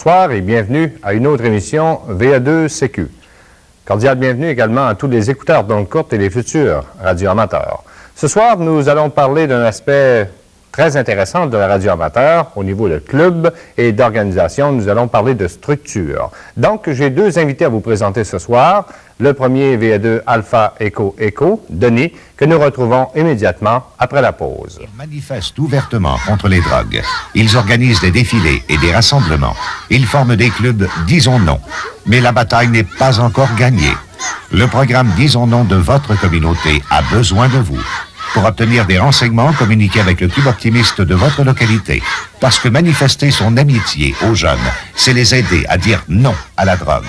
bonsoir et bienvenue à une autre émission VA2CQ. Cordial bienvenue également à tous les écouteurs d'ondes courtes et les futurs radioamateurs. Ce soir, nous allons parler d'un aspect très intéressant de la radio amateur au niveau de club et d'organisation. Nous allons parler de structure. Donc, j'ai deux invités à vous présenter ce soir. Le premier, VA2 Alpha Echo Echo, Denis, que nous retrouvons immédiatement après la pause. Ils manifestent ouvertement contre les drogues. Ils organisent des défilés et des rassemblements. Ils forment des clubs Disons Non. Mais la bataille n'est pas encore gagnée. Le programme Disons Non de votre communauté a besoin de vous. Pour obtenir des renseignements, communiquez avec le club optimiste de votre localité. Parce que manifester son amitié aux jeunes, c'est les aider à dire non à la drogue.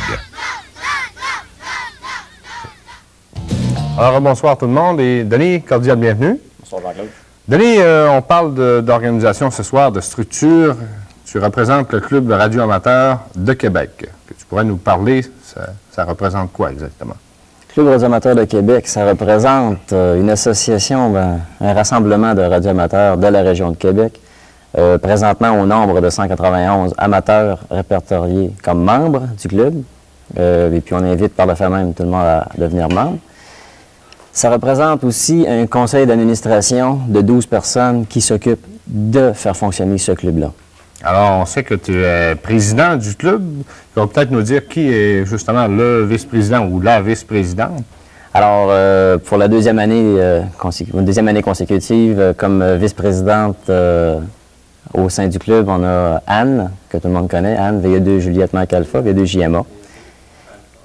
Alors, bonsoir tout le monde et Denis, cordial bienvenue. Bonsoir Jean-Claude. Denis, on parle d'organisation ce soir, de structure. Tu représentes le Club de radio amateur de Québec. Tu pourrais nous parler, ça représente quoi exactement? Le Club radioamateur de Québec, ça représente une association, un rassemblement de radioamateurs de la région de Québec, présentement au nombre de 191 amateurs répertoriés comme membres du club. Et puis on invite par le fait même tout le monde à devenir membre. Ça représente aussi un conseil d'administration de 12 personnes qui s'occupent de faire fonctionner ce club-là. Alors, on sait que tu es président du club. Tu vas peut-être nous dire qui est justement le vice-président ou la vice-présidente. Alors, pour la deuxième année consécutive, comme vice-présidente au sein du club, on a Anne, que tout le monde connaît, Anne, VA2 Juliette Mac-Alpha, VA2 JMA,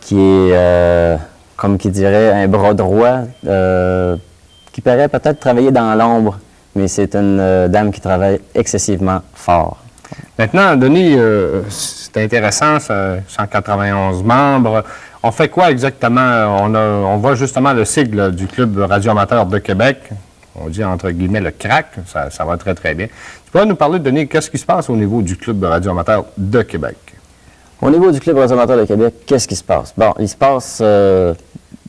qui est, comme qui dirait, un bras droit, qui paraît peut-être travailler dans l'ombre, mais c'est une dame qui travaille excessivement fort. Maintenant, Denis, c'est intéressant, 191 membres. On fait quoi exactement? On voit justement le sigle du Club radioamateur de Québec. On dit entre guillemets le CRAC, ça va très très bien. Tu pourrais nous parler, Denis, qu'est-ce qui se passe au niveau du Club radioamateur de Québec? Au niveau du Club radioamateur de Québec, qu'est-ce qui se passe? Bon, il se passe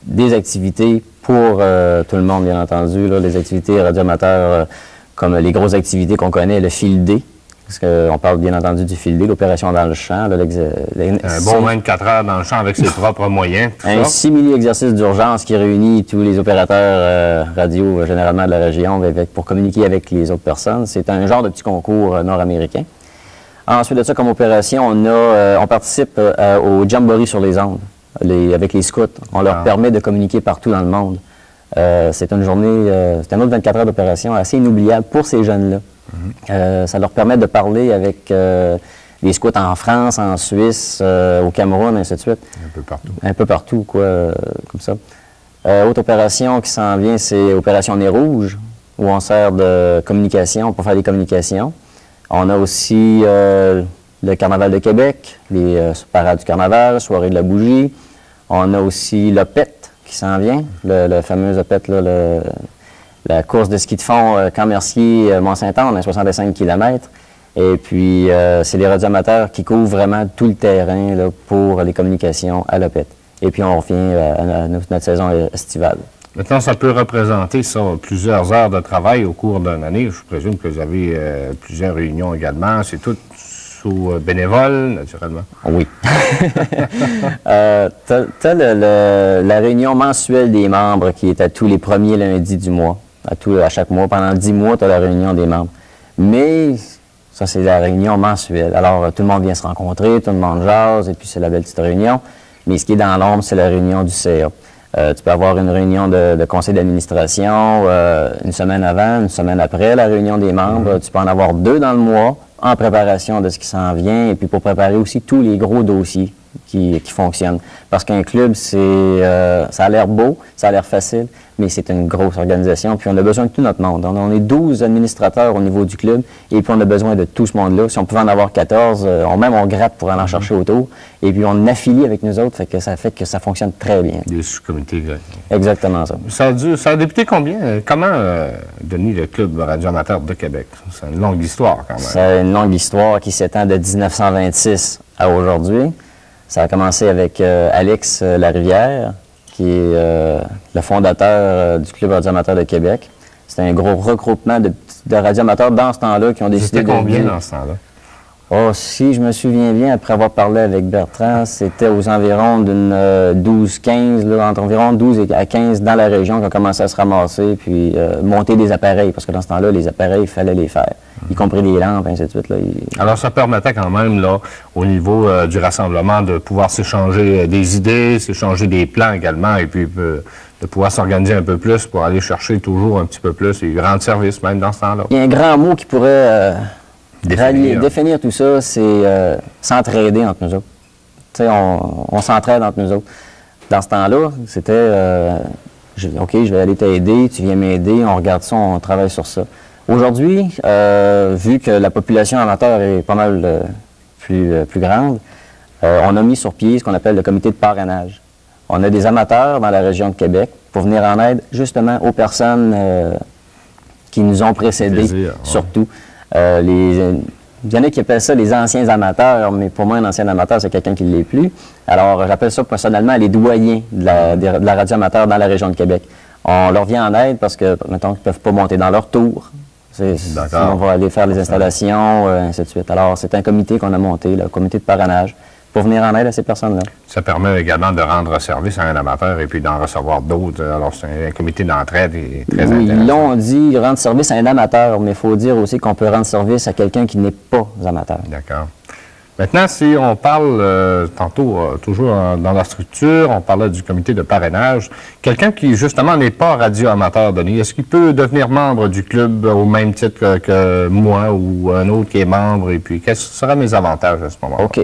des activités pour tout le monde, bien entendu. Là, les activités radioamateurs comme les grosses activités qu'on connaît, le Field Day. Parce qu'on parle bien entendu du Field Day, l'opération dans le champ. Là, un bon 24 heures dans le champ avec ses propres moyens. Un simili-exercice d'urgence qui réunit tous les opérateurs radio, généralement de la région, pour communiquer avec les autres personnes. C'est un genre de petit concours nord-américain. Ensuite de ça, comme opération, on participe au Jamboree sur les ondes, avec les scouts. On leur permet de communiquer partout dans le monde. C'est une journée, c'est un autre 24 heures d'opération assez inoubliable pour ces jeunes-là. Ça leur permet de parler avec les scouts en France, en Suisse, au Cameroun, ainsi de suite. Un peu partout. Un peu partout, quoi, comme ça. Autre opération qui s'en vient, c'est Opération Nez Rouge, où on sert de communication pour faire des communications. On a aussi le Carnaval de Québec, les parades du Carnaval, soirée de la bougie. On a aussi l'OPET qui s'en vient, le fameux OPET, là, la course de ski de fond Camp Mercier, Mont-Saint-Anne, à 65 km. Et puis, c'est les radioamateurs qui couvrent vraiment tout le terrain là, pour les communications à l'OPET. Et puis, on revient à notre saison estivale. Maintenant, ça peut représenter ça, plusieurs heures de travail au cours d'une année. Je présume que vous avez plusieurs réunions également. C'est tout sous bénévole, naturellement. Oui. T'as la réunion mensuelle des membres qui est à tous les premiers lundis du mois. À chaque mois. Pendant 10 mois, tu as la réunion des membres. Mais ça, c'est la réunion mensuelle. Alors, tout le monde vient se rencontrer, tout le monde jase, et puis c'est la belle petite réunion. Mais ce qui est dans l'ombre, c'est la réunion du CA. Tu peux avoir une réunion de conseil d'administration une semaine avant, une semaine après la réunion des membres. Tu peux en avoir 2 dans le mois en préparation de ce qui s'en vient et puis pour préparer aussi tous les gros dossiers qui fonctionnent. Parce qu'un club, ça a l'air beau, ça a l'air facile, mais c'est une grosse organisation. Puis on a besoin de tout notre monde. On est 12 administrateurs au niveau du club et puis on a besoin de tout ce monde-là. Si on pouvait en avoir 14, on gratte pour aller en chercher autour. Et puis on affilie avec nous autres, fait que ça fonctionne très bien. Des sous-comités. Exactement ça. Ça a débuté combien? Comment Denis, le Club radioamateur de Québec? C'est une longue histoire quand même. C'est une longue histoire qui s'étend de 1926 à aujourd'hui. Ça a commencé avec Alex Larivière, qui est le fondateur du Club radioamateur de Québec. C'était un gros regroupement de radioamateurs dans ce temps-là qui ont décidé de... C'était combien dans ce temps-là? Oh, si je me souviens bien, après avoir parlé avec Bertrand, c'était aux environs d'une 12-15, entre environ 12 à 15 dans la région qu'on commençait à se ramasser, puis monter des appareils, parce que dans ce temps-là, les appareils, il fallait les faire, y compris des lampes, ainsi de suite. Là, Alors, ça permettait quand même, là, au niveau du rassemblement, de pouvoir s'échanger des idées, s'échanger des plans également, et puis de pouvoir s'organiser un peu plus pour aller chercher toujours un petit peu plus et rendre service même dans ce temps-là. Il y a un grand mot qui pourrait définir tout ça, c'est s'entraider entre nous autres. Tu sais, on s'entraide entre nous autres. Dans ce temps-là, c'était OK, je vais aller t'aider, tu viens m'aider, on regarde ça, on travaille sur ça. Aujourd'hui, vu que la population amateur est pas mal plus grande, on a mis sur pied ce qu'on appelle le comité de parrainage. On a des amateurs dans la région de Québec pour venir en aide justement aux personnes qui nous ont précédés, surtout. Il y en a qui appellent ça les anciens amateurs, mais pour moi, un ancien amateur, c'est quelqu'un qui ne l'est plus. Alors, j'appelle ça personnellement les doyens de la radio amateur dans la région de Québec. On leur vient en aide parce que, mettons, ils ne peuvent pas monter dans leur tour. Sinon, on va aller faire les installations, ainsi de suite. Alors, c'est un comité qu'on a monté, le comité de parrainage, pour venir en aide à ces personnes-là. Ça permet également de rendre service à un amateur et puis d'en recevoir d'autres. Alors, c'est un comité d'entraide et très intéressant. Là, on dit rendre service à un amateur, mais il faut dire aussi qu'on peut rendre service à quelqu'un qui n'est pas amateur. D'accord. Maintenant, si on parle, tantôt, toujours dans la structure, on parlait du comité de parrainage, quelqu'un qui, justement, n'est pas radio-amateur, Denis, est-ce qu'il peut devenir membre du club au même titre que moi ou un autre qui est membre? Et puis, quels seraient mes avantages à ce moment-là? OK.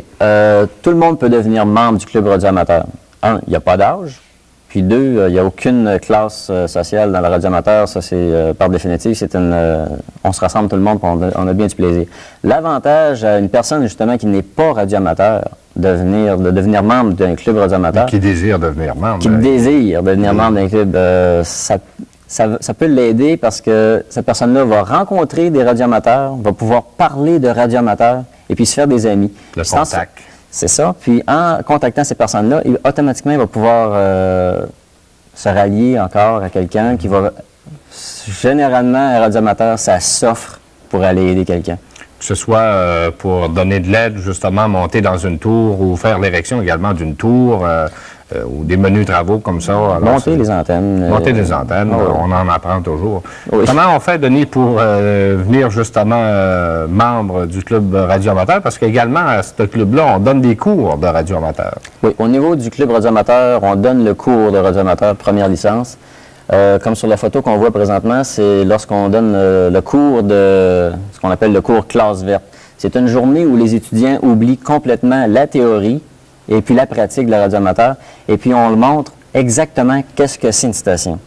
Tout le monde peut devenir membre du club radio-amateur. Un, il n'y a pas d'âge. Puis deux, il n'y a aucune classe sociale dans la radio amateur. Ça, c'est par définitive, c'est on se rassemble tout le monde, on a bien du plaisir. L'avantage à une personne, justement, qui n'est pas radio amateur, de devenir membre d'un club radio amateur. Qui désire devenir membre. Qui désire devenir membre d'un club, ça peut l'aider parce que cette personne-là va rencontrer des radioamateurs, va pouvoir parler de radioamateurs et puis se faire des amis. Le contact. C'est ça. Puis en contactant ces personnes-là, automatiquement, il va pouvoir se rallier encore à quelqu'un qui va... Généralement, un radioamateur, ça s'offre pour aller aider quelqu'un. Que ce soit pour donner de l'aide, justement, monter dans une tour ou faire l'érection également d'une tour ou des menus travaux comme ça. Alors, monter les antennes. Monter les antennes, on en apprend toujours. Oui. Comment on fait, Denis, pour venir justement membre du club radioamateur? Parce qu'également, à ce club-là, on donne des cours de radioamateur. Oui, au niveau du club radioamateur, on donne le cours de radioamateur première licence. Comme sur la photo qu'on voit présentement, c'est lorsqu'on donne le cours de ce qu'on appelle le cours classe verte. C'est une journée où les étudiants oublient complètement la théorie et puis la pratique de la radio amateur, et puis on le montre exactement qu'est-ce que c'est une station.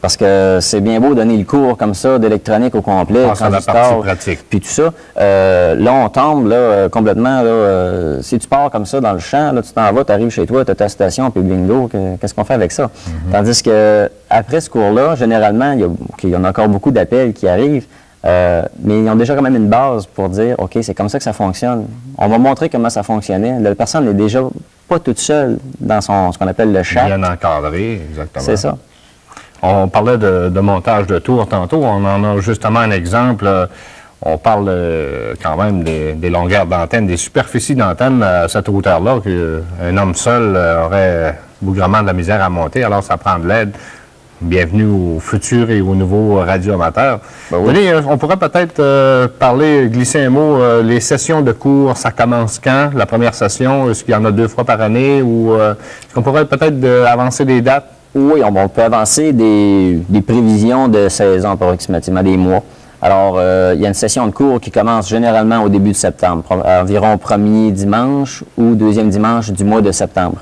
Parce que c'est bien beau donner le cours comme ça d'électronique au complet, transistor, puis tout ça. Là, on tombe là, complètement. Là, si tu pars comme ça dans le champ, là, tu t'en vas, tu arrives chez toi, tu as ta station, puis bingo, qu'est-ce qu'on fait avec ça? Tandis que après ce cours-là, généralement, il y en a encore beaucoup d'appels qui arrivent, mais ils ont déjà quand même une base pour dire, OK, c'est comme ça que ça fonctionne. On va montrer comment ça fonctionnait. La personne n'est déjà pas toute seule dans ce qu'on appelle le chat. Bien encadré, exactement. C'est ça. On parlait de montage de tours tantôt. On en a justement un exemple. On parle quand même des longueurs d'antenne, des superficies d'antenne à cette hauteur-là qu'un homme seul aurait bougrement de la misère à monter. Alors, ça prend de l'aide. Bienvenue aux futurs et aux nouveaux radioamateurs. Ben oui. Denis, on pourrait peut-être glisser un mot, les sessions de cours, ça commence quand? La première session, est-ce qu'il y en a 2 fois par année? Ou est-ce qu'on pourrait peut-être avancer des dates? Oui, on peut avancer des prévisions de saison approximativement, des mois. Alors, il y a une session de cours qui commence généralement au début de septembre, environ premier dimanche ou deuxième dimanche du mois de septembre.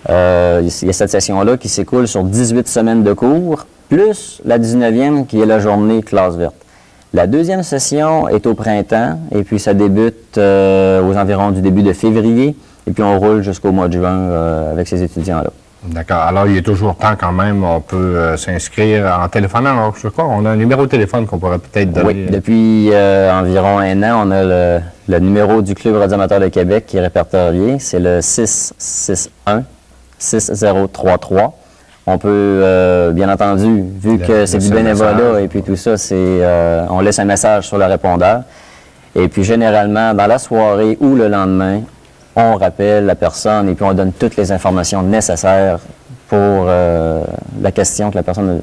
Il y a cette session-là qui s'écoule sur 18 semaines de cours, plus la 19e qui est la journée classe verte. La deuxième session est au printemps, et puis ça débute aux environs du début de février, et puis on roule jusqu'au mois de juin avec ces étudiants-là. D'accord. Alors, il y a toujours temps quand même, on peut s'inscrire en téléphonant. Alors, je crois, on a un numéro de téléphone qu'on pourrait peut-être donner. Oui, depuis environ 1 an, on a le numéro du Club radioamateur de Québec qui est répertorié. C'est le 661-6033. On peut, bien entendu, vu que c'est du bénévolat et puis tout ça, on laisse un message sur le répondeur. Et puis, généralement, dans la soirée ou le lendemain, on rappelle la personne et puis on donne toutes les informations nécessaires pour la question que la personne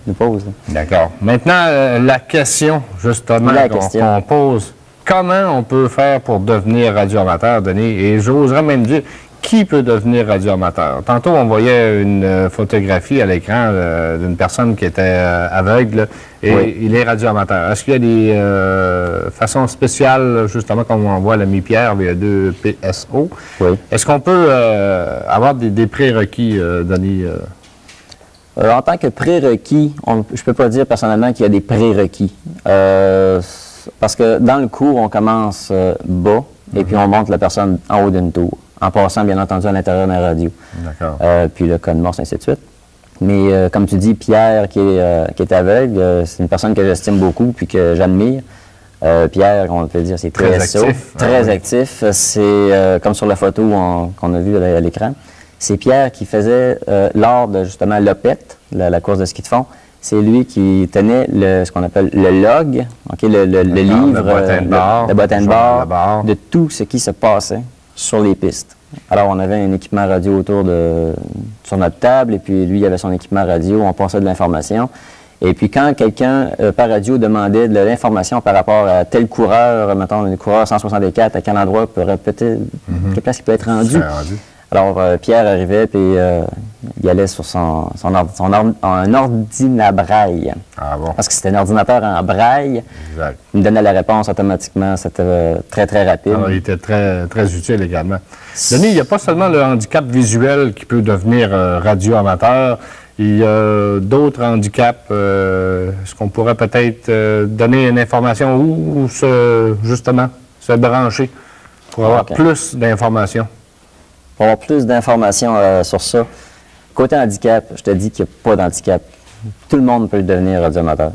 nous pose. D'accord. Maintenant, la question, justement, qu'on pose. Comment on peut faire pour devenir radioamateur, Denis? Et j'oserais même dire, qui peut devenir radioamateur? Tantôt, on voyait une photographie à l'écran d'une personne qui était aveugle et oui. Il est radioamateur. Est-ce qu'il y a des façons spéciales, justement, comme on voit l'ami Pierre, VA2 PSO? Oui. Est-ce qu'on peut avoir des prérequis, Denis? En tant que prérequis, je ne peux pas dire personnellement qu'il y a des prérequis. Parce que dans le cours, on commence bas et puis on monte la personne en haut d'une tour, en passant bien entendu à l'intérieur de la radio. D'accord. Puis le code morse, ainsi de suite. Mais comme tu dis, Pierre, qui est aveugle, c'est une personne que j'estime beaucoup puis que j'admire. Pierre, on peut dire, c'est très actif. Très actif. C'est comme sur la photo qu'on a vue à l'écran. C'est Pierre qui faisait, lors de justement l'OPET, la course de ski de fond, c'est lui qui tenait ce qu'on appelle le log, okay, le livre, le bottin-de-bord de tout ce qui se passait sur les pistes. Alors, on avait un équipement radio sur notre table, et puis lui, il avait son équipement radio, on passait de l'information. Et puis, quand quelqu'un, par radio, demandait de l'information par rapport à tel coureur, mettons, le coureur 164, à quel endroit quelle place il peut être rendu. Alors, Pierre arrivait, puis il allait sur un ordinabraille. Ah bon? Parce que c'était un ordinateur en braille. Exact. Il me donnait la réponse automatiquement. C'était très, très rapide. Alors, il était très, très utile également. Denis, il n'y a pas seulement le handicap visuel qui peut devenir radioamateur. Il y a d'autres handicaps. Est-ce qu'on pourrait peut-être donner une information ou justement se brancher pour avoir plus d'informations? Pour avoir plus d'informations sur ça, côté handicap, je te dis qu'il n'y a pas d'handicap. Tout le monde peut devenir radioamateur.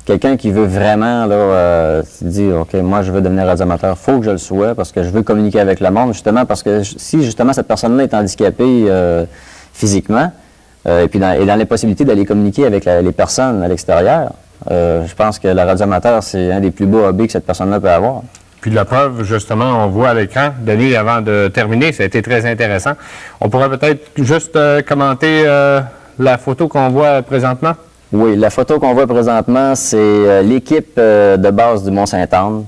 Quelqu'un qui veut vraiment se dire, OK, moi je veux devenir radioamateur, il faut que je le sois parce que je veux communiquer avec le monde, justement parce que si justement cette personne-là est handicapée physiquement, et puis dans les possibilités d'aller communiquer avec les personnes à l'extérieur, je pense que le radioamateur, c'est un des plus beaux hobbies que cette personne-là peut avoir. Puis la preuve, justement, on voit à l'écran. Denis, avant de terminer, ça a été très intéressant. On pourrait peut-être juste commenter la photo qu'on voit présentement? Oui, la photo qu'on voit présentement, c'est l'équipe de base du Mont-Sainte-Anne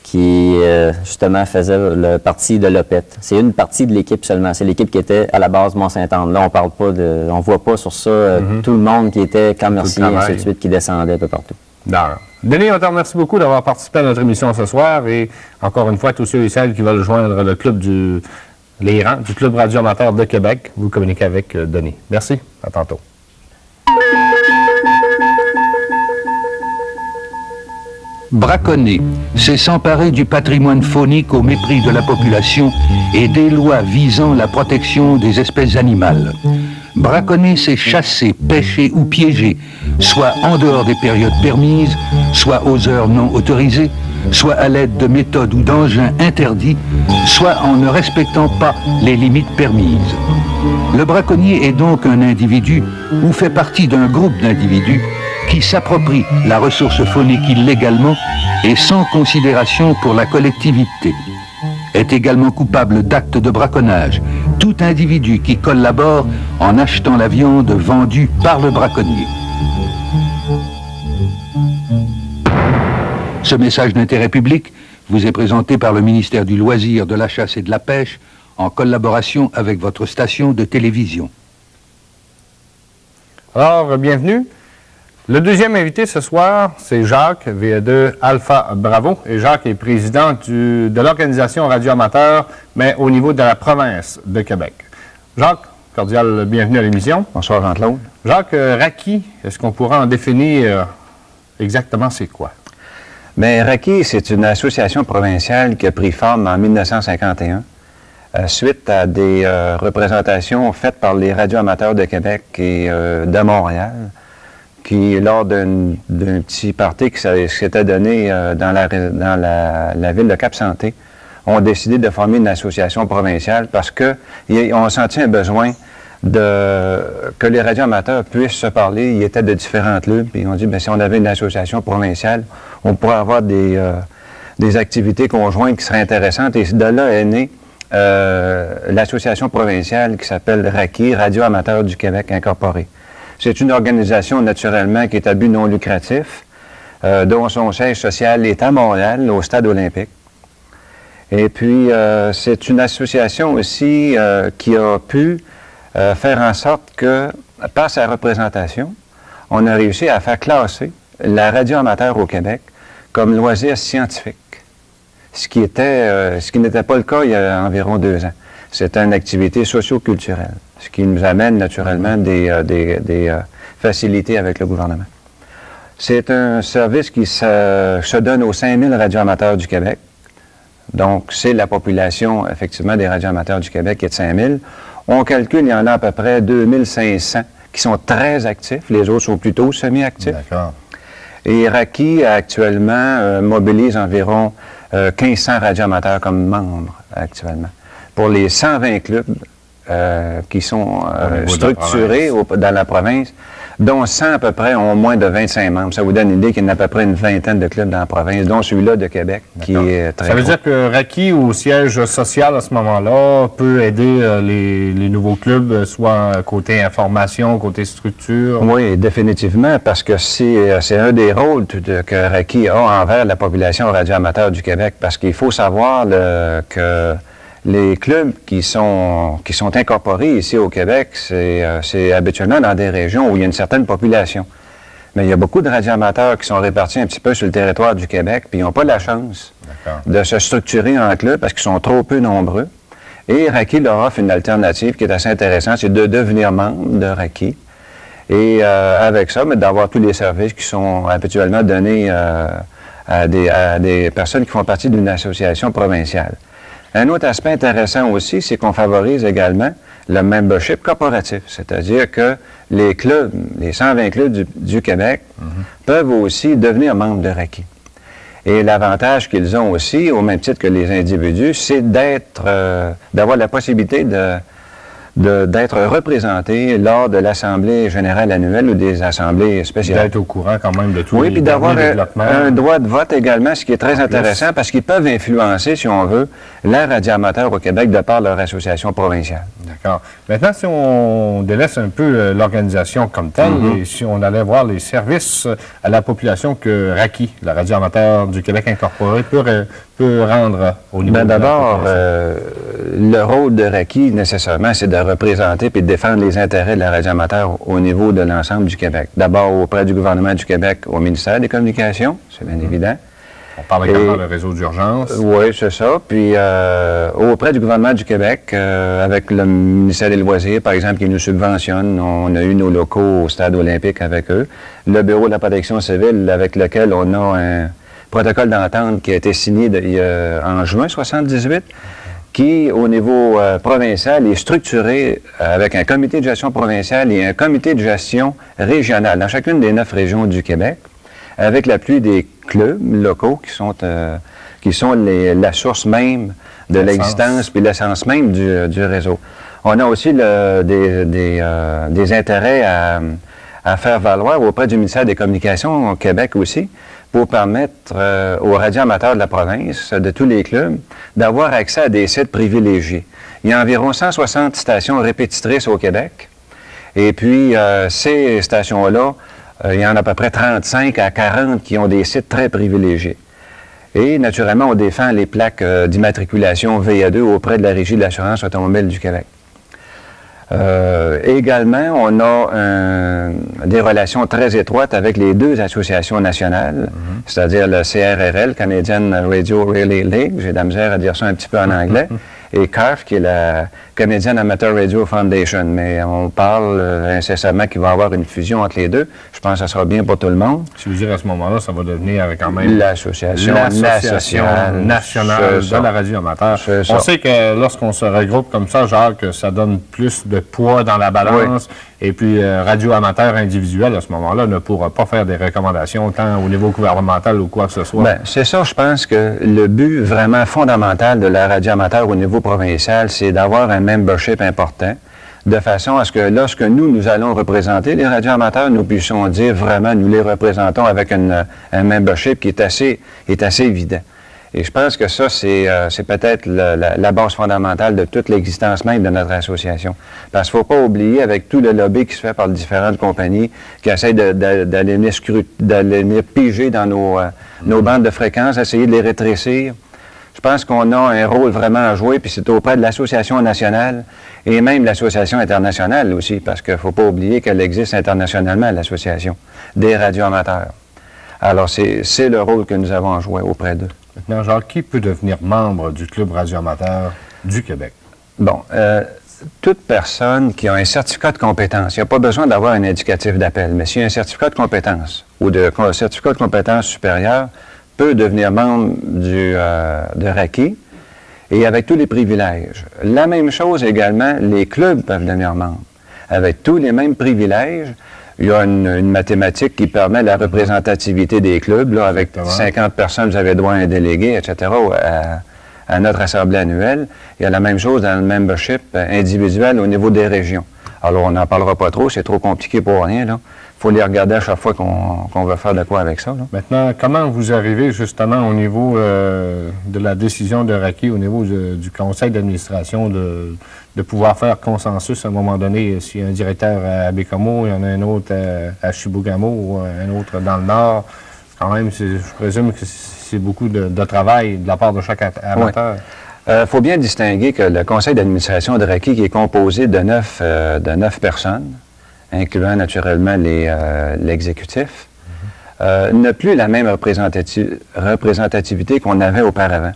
qui, justement, faisait partie de l'OPET. C'est une partie de l'équipe seulement. C'est l'équipe qui était à la base Mont-Sainte-Anne. Là, on voit pas sur ça tout le monde qui était commercier, ainsi de suite, qui descendait un peu partout. D'accord. Denis, on te remercie beaucoup d'avoir participé à notre émission ce soir et encore une fois, tous ceux et celles qui veulent joindre le club les rangs du Club radioamateur de Québec, vous communiquez avec Denis. Merci, à tantôt. Braconner, c'est s'emparer du patrimoine faunique au mépris de la population et des lois visant la protection des espèces animales. Braconner, c'est chasser, pêcher ou piéger, soit en dehors des périodes permises, soit aux heures non autorisées, soit à l'aide de méthodes ou d'engins interdits, soit en ne respectant pas les limites permises. Le braconnier est donc un individu ou fait partie d'un groupe d'individus qui s'approprie la ressource faunique illégalement et sans considération pour la collectivité. Est également coupable d'actes de braconnage tout individu qui collabore en achetant la viande vendue par le braconnier. Ce message d'intérêt public vous est présenté par le ministère du Loisir, de la Chasse et de la Pêche en collaboration avec votre station de télévision. Alors, bienvenue. Le deuxième invité ce soir, c'est Jacques, VA2 Alpha Bravo. Et Jacques est président de l'organisation radioamateur, mais au niveau de la province de Québec. Jacques, cordial bienvenue à l'émission. Bonsoir, Jean-Claude. Jacques, RACI, est-ce qu'on pourra en définir exactement c'est quoi? Bien, RACI, c'est une association provinciale qui a pris forme en 1951, suite à des représentations faites par les radioamateurs de Québec et de Montréal, qui, lors d'un petit party qui s'était donné dans la ville de Cap-Santé, ont décidé de former une association provinciale parce qu'ils ont senti un besoin que les radioamateurs puissent se parler. Ils étaient de différents clubs, puis ils ont dit, bien, si on avait une association provinciale, on pourrait avoir des des activités conjointes qui seraient intéressantes. Et de là est née l'association provinciale qui s'appelle RAQI, Radio Amateur du Québec Incorporé. C'est une organisation, naturellement, qui est à but non lucratif, dont son siège social est à Montréal, au Stade olympique. Et puis, c'est une association aussi qui a pu faire en sorte que, par sa représentation, on a réussi à faire classer la radio amateur au Québec comme loisir scientifique, ce qui n'était pas le cas il y a environ 2 ans. C'était une activité socio-culturelle, ce qui nous amène naturellement des facilités avec le gouvernement. C'est un service qui se donne aux 5000 radioamateurs du Québec. Donc, c'est la population, effectivement, des radioamateurs du Québec qui est de 5000. On calcule, il y en a à peu près 2500 qui sont très actifs. Les autres sont plutôt semi-actifs. D'accord. Et RAQI, actuellement, mobilise environ 1500 radioamateurs comme membres, actuellement. Pour les 120 clubs qui sont structurés dans la province, dont 100 à peu près ont moins de 25 membres. Ça vous donne une idée qu'il y en a à peu près une vingtaine de clubs dans la province, dont celui-là de Québec, qui est très Ça veut dire que RAQI, au siège social à ce moment-là, peut aider les nouveaux clubs, soit côté information, côté structure? Oui, définitivement, parce que c'est un des rôles que RAQI a envers la population radioamateur du Québec, parce qu'il faut savoir que les clubs qui sont incorporés ici au Québec, c'est habituellement dans des régions où il y a une certaine population. Mais il y a beaucoup de radioamateurs qui sont répartis un petit peu sur le territoire du Québec, puis ils n'ont pas la chance de se structurer en club parce qu'ils sont trop peu nombreux. Et RAQI leur offre une alternative qui est assez intéressante, c'est de devenir membre de RAQI. Et avec ça, d'avoir tous les services qui sont habituellement donnés à des personnes qui font partie d'une association provinciale. Un autre aspect intéressant aussi, c'est qu'on favorise également le membership corporatif, c'est-à-dire que les clubs, les 120 clubs du Québec, peuvent aussi devenir membres de RAQI. Et l'avantage qu'ils ont aussi, au même titre que les individus, c'est d'avoir la possibilité d'être représentés lors de l'Assemblée générale annuelle ou des assemblées spéciales. D'être au courant quand même de tout. Oui, puis d'avoir un droit de vote également, ce qui est très intéressant parce qu'ils peuvent influencer, si on veut, la radioamateur au Québec de par leur association provinciale. D'accord. Maintenant, si on délaisse un peu l'organisation comme telle, et si on allait voir les services à la population que RAQI, la radio amateur du Québec incorporé, peut rendre au niveau de la d'abord, population. le rôle de RAQI, nécessairement, c'est de représenter et de défendre les intérêts de la radio amateur au niveau de l'ensemble du Québec. D'abord, auprès du gouvernement du Québec, au ministère des Communications, c'est bien évident. On parle également du réseau d'urgence. Oui, c'est ça. Puis auprès du gouvernement du Québec, avec le ministère des Loisirs, par exemple, qui nous subventionne, on a eu nos locaux au Stade olympique avec eux. Le Bureau de la protection civile, avec lequel on a un protocole d'entente qui a été signé en juin 1978, qui, au niveau provincial, est structuré avec un comité de gestion provincial et un comité de gestion régional dans chacune des 9 régions du Québec, avec l'appui des clubs locaux qui sont la source même de l'existence puis l'essence même du réseau. On a aussi des intérêts à faire valoir auprès du ministère des Communications au Québec aussi, pour permettre aux radioamateurs de la province, de tous les clubs, d'avoir accès à des sites privilégiés. Il y a environ 160 stations répétitrices au Québec. Et puis, ces stations-là, il y en a à peu près 35 à 40 qui ont des sites très privilégiés. Et, naturellement, on défend les plaques d'immatriculation VA2 auprès de la Régie de l'assurance automobile du Québec. Également, on a des relations très étroites avec les 2 associations nationales, c'est-à-dire le CRRL, Canadian Radio Relay League, j'ai de la misère à dire ça un petit peu en anglais, et CARF, qui est la Canadian Amateur Radio Foundation. Mais on parle incessamment qu'il va y avoir une fusion entre les 2. Je pense que ça sera bien pour tout le monde. Si vous dire à ce moment-là, ça va devenir quand même l'Association nationale de la radio amateur. On sait que lorsqu'on se regroupe comme ça, genre que ça donne plus de poids dans la balance. Oui. Et puis, radio amateur individuel, à ce moment-là, ne pourra pas faire des recommandations tant au niveau gouvernemental ou quoi que ce soit. Bien, c'est ça, je pense que le but vraiment fondamental de la radio amateur au niveau provincial, c'est d'avoir un membership important, de façon à ce que lorsque nous allons représenter les radios amateurs, nous puissions dire vraiment, nous les représentons avec un membership qui est assez évident. Et je pense que ça, c'est peut-être la base fondamentale de toute l'existence même de notre association. Parce qu'il ne faut pas oublier, avec tout le lobby qui se fait par différentes compagnies qui essayent d'aller venir piger dans nos bandes de fréquences, essayer de les rétrécir, je pense qu'on a un rôle vraiment à jouer, puis c'est auprès de l'Association nationale et même l'Association internationale aussi, parce qu'il ne faut pas oublier qu'elle existe internationalement, l'Association des radioamateurs. Alors, c'est le rôle que nous avons à jouer auprès d'eux. Maintenant, Jacques, qui peut devenir membre du Club radioamateur du Québec? Bon, toute personne qui a un certificat de compétence, il n'y a pas besoin d'avoir un indicatif d'appel, mais s'il y a un certificat de compétence ou un certificat de compétence supérieure, peut devenir membre de RACI et avec tous les privilèges. La même chose également, les clubs peuvent devenir membres. Avec tous les mêmes privilèges, il y a une mathématique qui permet la représentativité des clubs. Là, avec 50 personnes, vous avez droit à un délégué, etc., à notre assemblée annuelle. Il y a la même chose dans le membership individuel au niveau des régions. Alors, on n'en parlera pas trop, c'est trop compliqué pour rien, là. Il faut les regarder à chaque fois qu'on veut faire de quoi avec ça. Là. Maintenant, comment vous arrivez justement au niveau de la décision de RACI, au niveau du conseil d'administration, de pouvoir faire consensus à un moment donné? S'il y a un directeur à Bécomo, il y en a un autre à Chibougamau ou un autre dans le Nord, quand même, je présume que c'est beaucoup de travail de la part de chaque amateur. Il faut bien distinguer que le conseil d'administration de RACI, qui est composé de 9 personnes, incluant naturellement l'exécutif, n'a plus la même représentativité qu'on avait auparavant.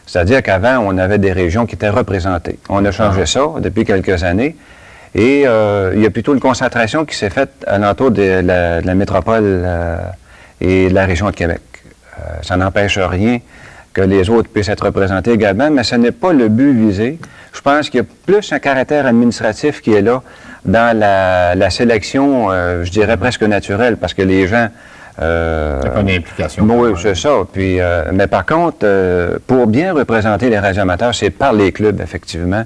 C'est-à-dire qu'avant, on avait des régions qui étaient représentées. On a changé ça depuis quelques années et il y a plutôt une concentration qui s'est faite alentour de la métropole et de la région de Québec. Ça n'empêche rien que les autres puissent être représentés également, mais ce n'est pas le but visé. Je pense qu'il y a plus un caractère administratif qui est là dans la sélection, je dirais presque naturelle, parce que les gens... il n'y a pas d'implication. Oui, c'est ça. Puis, mais par contre, pour bien représenter les radioamateurs, c'est par les clubs, effectivement,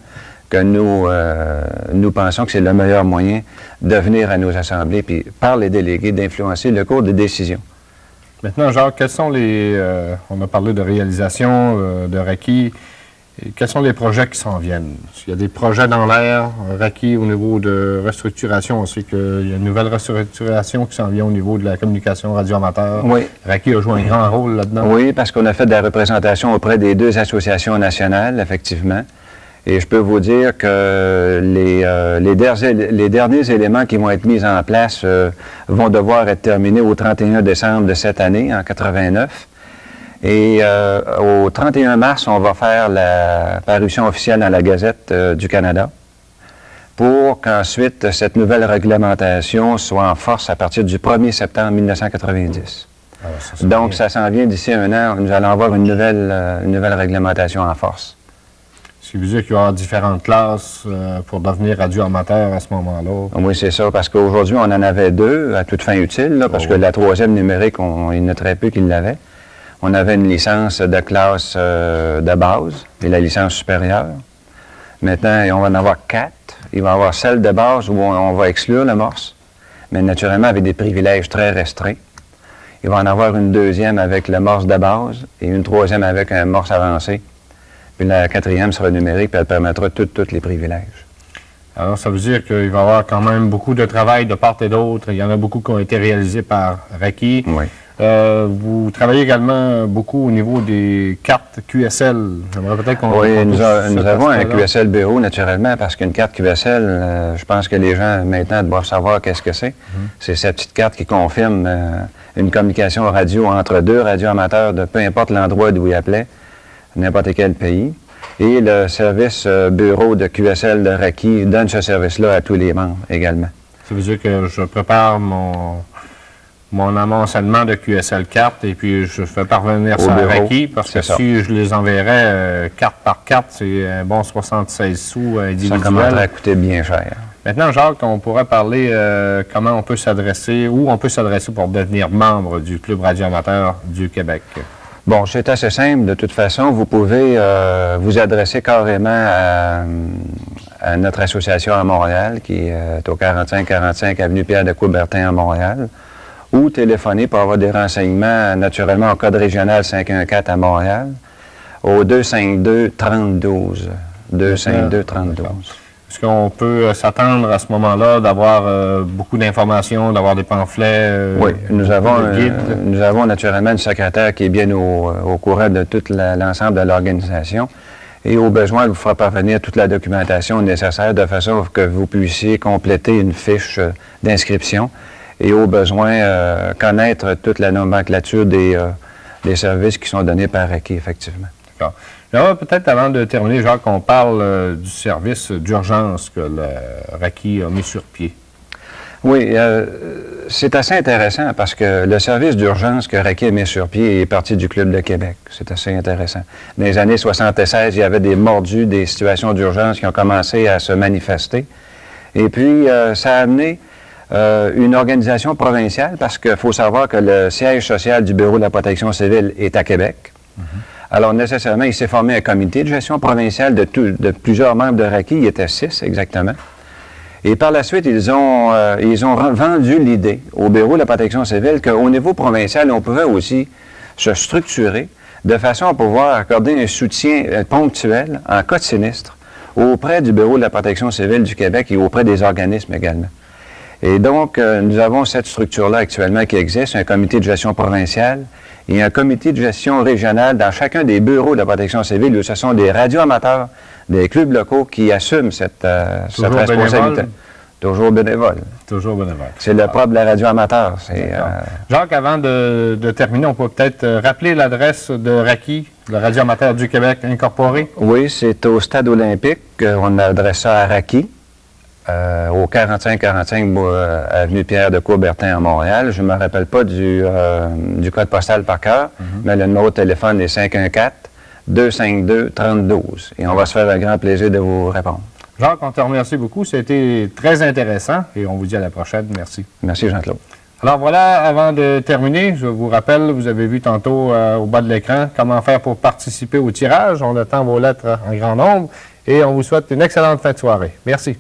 que nous pensons que c'est le meilleur moyen de venir à nos assemblées, puis par les délégués, d'influencer le cours des décisions. Maintenant, Jacques, quels sont les... on a parlé de réalisation de RACI. Et quels sont les projets qui s'en viennent? Il y a des projets dans l'air, RACI au niveau de restructuration. On sait qu'il y a une nouvelle restructuration qui s'en vient au niveau de la communication radioamateur. Oui. RACI a joué un grand rôle là-dedans. Oui, parce qu'on a fait de la représentation auprès des 2 associations nationales, effectivement. Et je peux vous dire que les derniers éléments qui vont être mis en place vont devoir être terminés au 31 décembre de cette année, en 89. Et au 31 mars, on va faire la parution officielle dans la Gazette du Canada pour qu'ensuite cette nouvelle réglementation soit en force à partir du 1er septembre 1990. Donc, ça s'en vient d'ici un an. Nous allons avoir une nouvelle réglementation en force. Ce qui veut dire qu'il va y avoir différentes classes pour devenir radioamateur à ce moment-là. Oui, c'est ça, parce qu'aujourd'hui, on en avait 2 à toute fin utile, là, parce que la 3e numérique, il y en a très peu qui l'avaient. On avait une licence de classe de base et la licence supérieure. Maintenant, on va en avoir 4. Il va y avoir celle de base où on va exclure le morse, mais naturellement avec des privilèges très restreints. Il va en avoir une 2e avec le morse de base et une 3e avec un morse avancé. Puis la 4e sera numérique, puis elle permettra tous les privilèges. Alors, ça veut dire qu'il va y avoir quand même beaucoup de travail de part et d'autre. Il y en a beaucoup qui ont été réalisés par RACI. Oui. Vous travaillez également beaucoup au niveau des cartes QSL. J'aimerais peut-être qu'on... Oui, nous avons un QSL bureau, naturellement, parce qu'une carte QSL, je pense que les gens maintenant doivent savoir qu'est-ce que c'est. C'est cette petite carte qui confirme une communication radio entre 2 radioamateurs de peu importe l'endroit d'où ils appelaient, n'importe quel pays. Et le service bureau de QSL de RACI donne ce service-là à tous les membres également. Ça veut dire que je prépare mon amoncellement de QSL cartes et puis je fais parvenir ça à RACI parce que si je les enverrais carte par carte, c'est un bon 76 sous individuel. Ça commencerait à coûter bien cher. Maintenant, Jacques, on pourrait parler comment on peut s'adresser, où on peut s'adresser pour devenir membre du Club radioamateur du Québec. Bon, c'est assez simple. De toute façon, vous pouvez vous adresser carrément à notre association à Montréal, qui est au 4545 avenue Pierre de Coubertin à Montréal, ou téléphoner pour avoir des renseignements, naturellement, au code régional 514 à Montréal, au 252-32. 252-32. Est-ce qu'on peut s'attendre à ce moment-là d'avoir beaucoup d'informations, d'avoir des pamphlets? Oui, nous avons naturellement une secrétaire qui est bien au courant de tout l'ensemble de l'organisation et au besoin, elle vous fera parvenir toute la documentation nécessaire de façon que vous puissiez compléter une fiche d'inscription et au besoin connaître toute la nomenclature des services qui sont donnés par RACI, effectivement. D'accord. Là, peut-être avant de terminer, Jacques, qu'on parle du service d'urgence que le RACI a mis sur pied. Oui, c'est assez intéressant parce que le service d'urgence que RACI a mis sur pied est parti du Club de Québec. C'est assez intéressant. Dans les années 76, il y avait des mordus, des situations d'urgence qui ont commencé à se manifester. Et puis, ça a amené une organisation provinciale parce qu'il faut savoir que le siège social du Bureau de la protection civile est à Québec. Alors, nécessairement, il s'est formé un comité de gestion provinciale de plusieurs membres de RACI. Il était 6 exactement. Et par la suite, ils ont vendu l'idée au Bureau de la protection civile qu'au niveau provincial, on pouvait aussi se structurer de façon à pouvoir accorder un soutien ponctuel en cas de sinistre auprès du Bureau de la protection civile du Québec et auprès des organismes également. Et donc, nous avons cette structure-là actuellement qui existe, un comité de gestion provincial et un comité de gestion régional dans chacun des bureaux de la protection civile où ce sont des radioamateurs, des clubs locaux qui assument cette responsabilité. Bénévole. Toujours bénévole. Toujours bénévole. C'est le propre de la radio amateur. Jacques, avant de terminer, on peut peut-être rappeler l'adresse de RACI, le Radio Amateur du Québec incorporé? Oui, c'est au Stade olympique. On adresse ça à RACI, au 4545 avenue Pierre de Coubertin à Montréal. Je ne me rappelle pas du code postal par cœur, mais le numéro de téléphone est 514-252-3012. Et on va se faire un grand plaisir de vous répondre. Jacques, on te remercie beaucoup. C'était très intéressant et on vous dit à la prochaine. Merci. Merci, Jean-Claude. Alors voilà, avant de terminer, je vous rappelle, vous avez vu tantôt au bas de l'écran, comment faire pour participer au tirage. On attend vos lettres en grand nombre et on vous souhaite une excellente fin de soirée. Merci.